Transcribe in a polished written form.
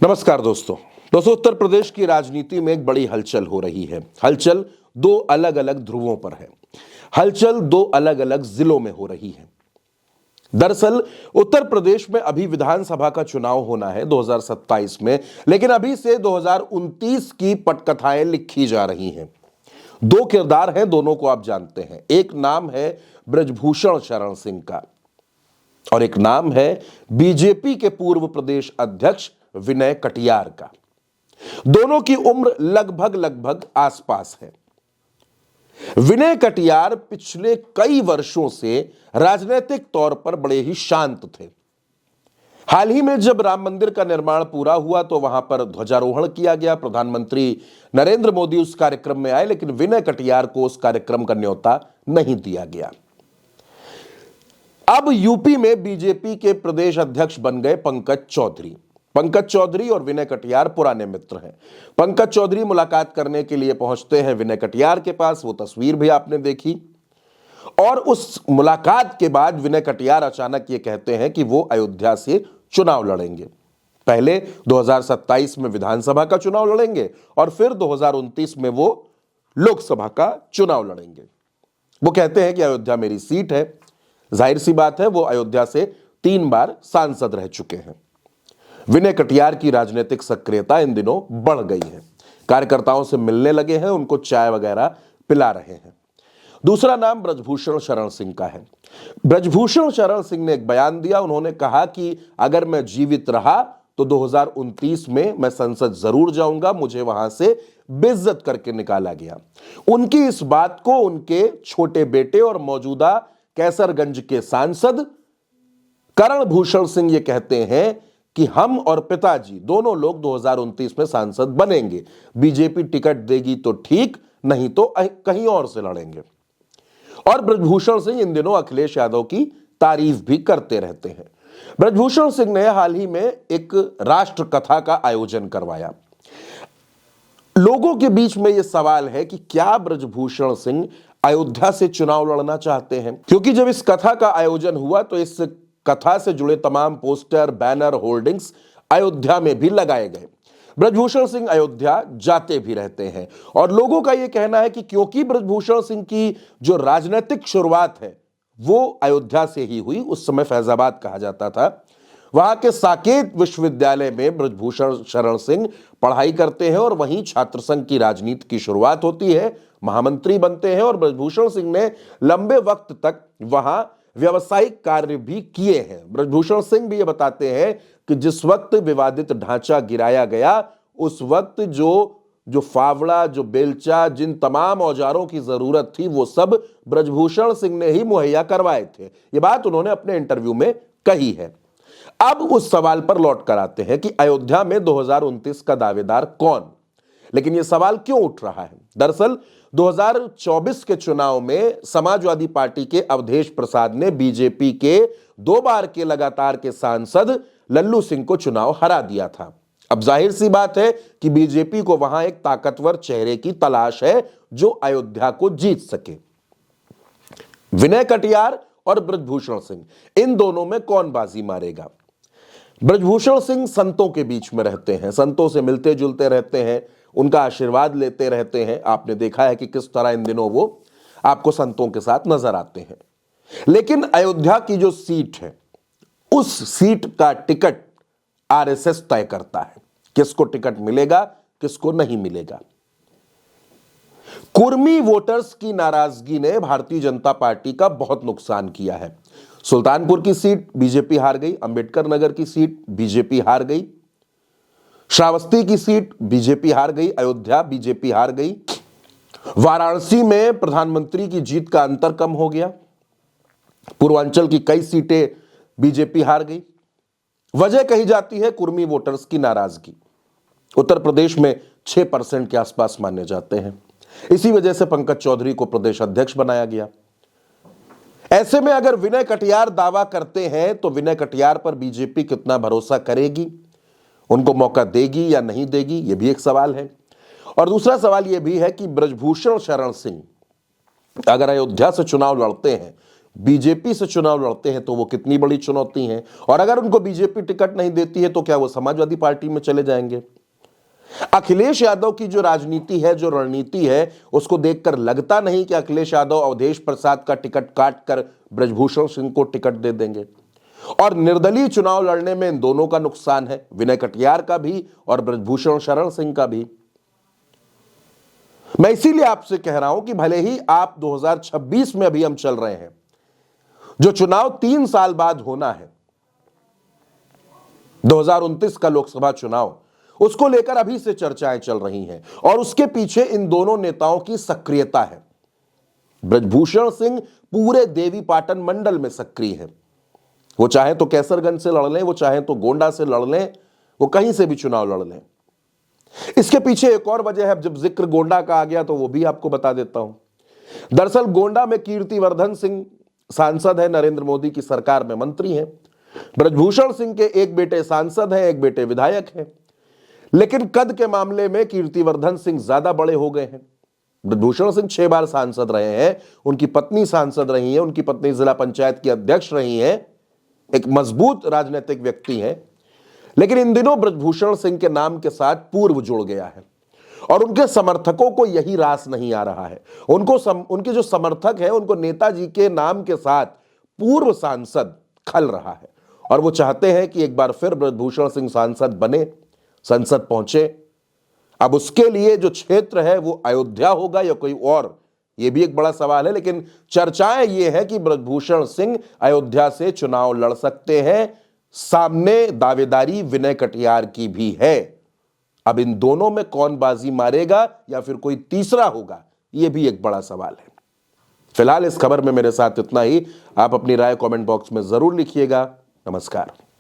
नमस्कार दोस्तों उत्तर प्रदेश की राजनीति में एक बड़ी हलचल हो रही है। हलचल दो अलग अलग ध्रुवों पर है। हलचल दो अलग अलग जिलों में हो रही है। दरअसल उत्तर प्रदेश में अभी विधानसभा का चुनाव होना है 2027 में, लेकिन अभी से 2029 की पटकथाएं लिखी जा रही हैं। दो किरदार हैं, दोनों को आप जानते हैं। एक नाम है बृजभूषण शरण सिंह का और एक नाम है बीजेपी के पूर्व प्रदेश अध्यक्ष विनय कटियार का। दोनों की उम्र लगभग आसपास है। विनय कटियार पिछले कई वर्षों से राजनीतिक तौर पर बड़े ही शांत थे। हाल ही में जब राम मंदिर का निर्माण पूरा हुआ तो वहां पर ध्वजारोहण किया गया। प्रधानमंत्री नरेंद्र मोदी उस कार्यक्रम में आए, लेकिन विनय कटियार को उस कार्यक्रम का न्योता नहीं दिया गया। अब यूपी में बीजेपी के प्रदेश अध्यक्ष बन गए पंकज चौधरी और विनय कटियार पुराने मित्र हैं। पंकज चौधरी मुलाकात करने के लिए पहुंचते हैं विनय कटियार के पास। वो तस्वीर भी आपने देखी। और उस मुलाकात के बाद विनय कटियार अचानक ये कहते हैं कि वो अयोध्या से चुनाव लड़ेंगे। पहले 2027 में विधानसभा का चुनाव लड़ेंगे और फिर 2029 में वो लोकसभा का चुनाव लड़ेंगे। वो कहते हैं कि अयोध्या मेरी सीट है। जाहिर सी बात है, वो अयोध्या से 3 बार सांसद रह चुके हैं। विनय कटियार की राजनीतिक सक्रियता इन दिनों बढ़ गई है। कार्यकर्ताओं से मिलने लगे हैं, उनको चाय वगैरह पिला रहे हैं। दूसरा नाम बृजभूषण शरण सिंह का है। बृजभूषण शरण सिंह ने एक बयान दिया। उन्होंने कहा कि अगर मैं जीवित रहा तो 2029 में मैं संसद जरूर जाऊंगा। मुझे वहां से बेइज्जत करके निकाला गया। उनकी इस बात को उनके छोटे बेटे और मौजूदा कैसरगंज के सांसद करण भूषण सिंह ये कहते हैं कि हम और पिताजी दोनों लोग 2029 में सांसद बनेंगे। बीजेपी टिकट देगी तो ठीक, नहीं तो कहीं और से लड़ेंगे। और बृजभूषण सिंह इन दिनों अखिलेश यादव की तारीफ भी करते रहते हैं। बृजभूषण सिंह ने हाल ही में एक राष्ट्र कथा का आयोजन करवाया। लोगों के बीच में यह सवाल है कि क्या बृजभूषण सिंह अयोध्या से चुनाव लड़ना चाहते हैं, क्योंकि जब इस कथा का आयोजन हुआ तो इस कथा से जुड़े तमाम पोस्टर, बैनर, होर्डिंग्स अयोध्या में भी लगाए गए। बृजभूषण सिंह अयोध्या जाते भी रहते हैं और लोगों का यह कहना है कि क्योंकि बृजभूषण सिंह की जो राजनीतिक शुरुआत है वो अयोध्या से ही हुई। उस समय फैजाबाद कहा जाता था। वहां के साकेत विश्वविद्यालय में बृजभूषण शरण सिंह पढ़ाई करते हैं और वहीं छात्र संघ की राजनीति की शुरुआत होती है। महामंत्री बनते हैं और बृजभूषण सिंह ने लंबे वक्त तक वहां व्यवसायिक कार्य भी किए हैं। बृजभूषण सिंह भी ये बताते हैं कि जिस वक्त विवादित ढांचा गिराया गया उस वक्त जो फावड़ा, जो बेलचा, जिन तमाम औजारों की जरूरत थी वो सब बृजभूषण सिंह ने ही मुहैया करवाए थे। ये बात उन्होंने अपने इंटरव्यू में कही है। अब उस सवाल पर लौट कर आते हैं कि अयोध्या में 2029 का दावेदार कौन, लेकिन यह सवाल क्यों उठ रहा है। दरअसल 2024 के चुनाव में समाजवादी पार्टी के अवधेश प्रसाद ने बीजेपी के 2 बार के लगातार के सांसद लल्लू सिंह को चुनाव हरा दिया था। अब जाहिर सी बात है कि बीजेपी को वहां एक ताकतवर चेहरे की तलाश है जो अयोध्या को जीत सके। विनय कटियार और बृजभूषण सिंह, इन दोनों में कौन बाजी मारेगा। बृजभूषण सिंह संतों के बीच में रहते हैं, संतों से मिलते जुलते रहते हैं, उनका आशीर्वाद लेते रहते हैं। आपने देखा है कि किस तरह इन दिनों वो आपको संतों के साथ नजर आते हैं। लेकिन अयोध्या की जो सीट है उस सीट का टिकट आरएसएस तय करता है। किसको टिकट मिलेगा, किसको नहीं मिलेगा। कुर्मी वोटर्स की नाराजगी ने भारतीय जनता पार्टी का बहुत नुकसान किया है। सुल्तानपुर की सीट बीजेपी हार गई, अंबेडकर नगर की सीट बीजेपी हार गई, श्रावस्ती की सीट बीजेपी हार गई, अयोध्या बीजेपी हार गई, वाराणसी में प्रधानमंत्री की जीत का अंतर कम हो गया, पूर्वांचल की कई सीटें बीजेपी हार गई। वजह कही जाती है कुर्मी वोटर्स की नाराजगी। उत्तर प्रदेश में 6% के आसपास माने जाते हैं। इसी वजह से पंकज चौधरी को प्रदेश अध्यक्ष बनाया गया। ऐसे में अगर विनय कटियार दावा करते हैं तो विनय कटियार पर बीजेपी कितना भरोसा करेगी, उनको मौका देगी या नहीं देगी, यह भी एक सवाल है। और दूसरा सवाल यह भी है कि बृजभूषण शरण सिंह अगर अयोध्या से चुनाव लड़ते हैं, बीजेपी से चुनाव लड़ते हैं तो वो कितनी बड़ी चुनौती है, और अगर उनको बीजेपी टिकट नहीं देती है तो क्या वो समाजवादी पार्टी में चले जाएंगे? अखिलेश यादव की जो राजनीति है, जो रणनीति है, उसको देखकर लगता नहीं कि अखिलेश यादव अवधेश प्रसाद का टिकट काटकर ब्रजभूषण सिंह को टिकट दे देंगे। और निर्दलीय चुनाव लड़ने में इन दोनों का नुकसान है, विनय कटियार का भी और ब्रजभूषण शरण सिंह का भी। मैं इसीलिए आपसे कह रहा हूं कि भले ही आप 2026 में अभी हम चल रहे हैं, जो चुनाव 3 साल बाद होना है, 2029 का लोकसभा चुनाव, उसको लेकर अभी से चर्चाएं चल रही हैं और उसके पीछे इन दोनों नेताओं की सक्रियता है। ब्रजभूषण सिंह पूरे देवीपाटन मंडल में सक्रिय है। वो चाहे तो कैसरगंज से लड़ लें, वो चाहे तो गोंडा से लड़ लें, वो कहीं से भी चुनाव लड़ लें। इसके पीछे एक और वजह है, जब जिक्र गोंडा का आ गया तो वो भी आपको बता देता हूं। दरअसल गोंडा में कीर्तिवर्धन सिंह सांसद है, नरेंद्र मोदी की सरकार में मंत्री हैं। ब्रजभूषण सिंह के एक बेटे सांसद हैं, एक बेटे विधायक हैं, लेकिन कद के मामले में कीर्तिवर्धन सिंह ज्यादा बड़े हो गए हैं। ब्रजभूषण सिंह 6 बार सांसद रहे हैं, उनकी पत्नी सांसद रही है, उनकी पत्नी जिला पंचायत की अध्यक्ष रही है, एक मजबूत राजनीतिक व्यक्ति है। लेकिन इन दिनों ब्रजभूषण सिंह के नाम के साथ पूर्व जुड़ गया है और उनके समर्थकों को यही रास नहीं आ रहा है। उनके जो समर्थक हैं, उनको नेताजी के नाम के साथ पूर्व सांसद खल रहा है और वो चाहते हैं कि एक बार फिर ब्रजभूषण सिंह सांसद बने, संसद पहुंचे। अब उसके लिए जो क्षेत्र है वो अयोध्या होगा या कोई और, ये भी एक बड़ा सवाल है। लेकिन चर्चाएं ये है कि ब्रजभूषण सिंह अयोध्या से चुनाव लड़ सकते हैं। सामने दावेदारी विनय कटियार की भी है। अब इन दोनों में कौन बाजी मारेगा या फिर कोई तीसरा होगा, यह भी एक बड़ा सवाल है। फिलहाल इस खबर में मेरे साथ इतना ही। आप अपनी राय कमेंट बॉक्स में जरूर लिखिएगा। नमस्कार।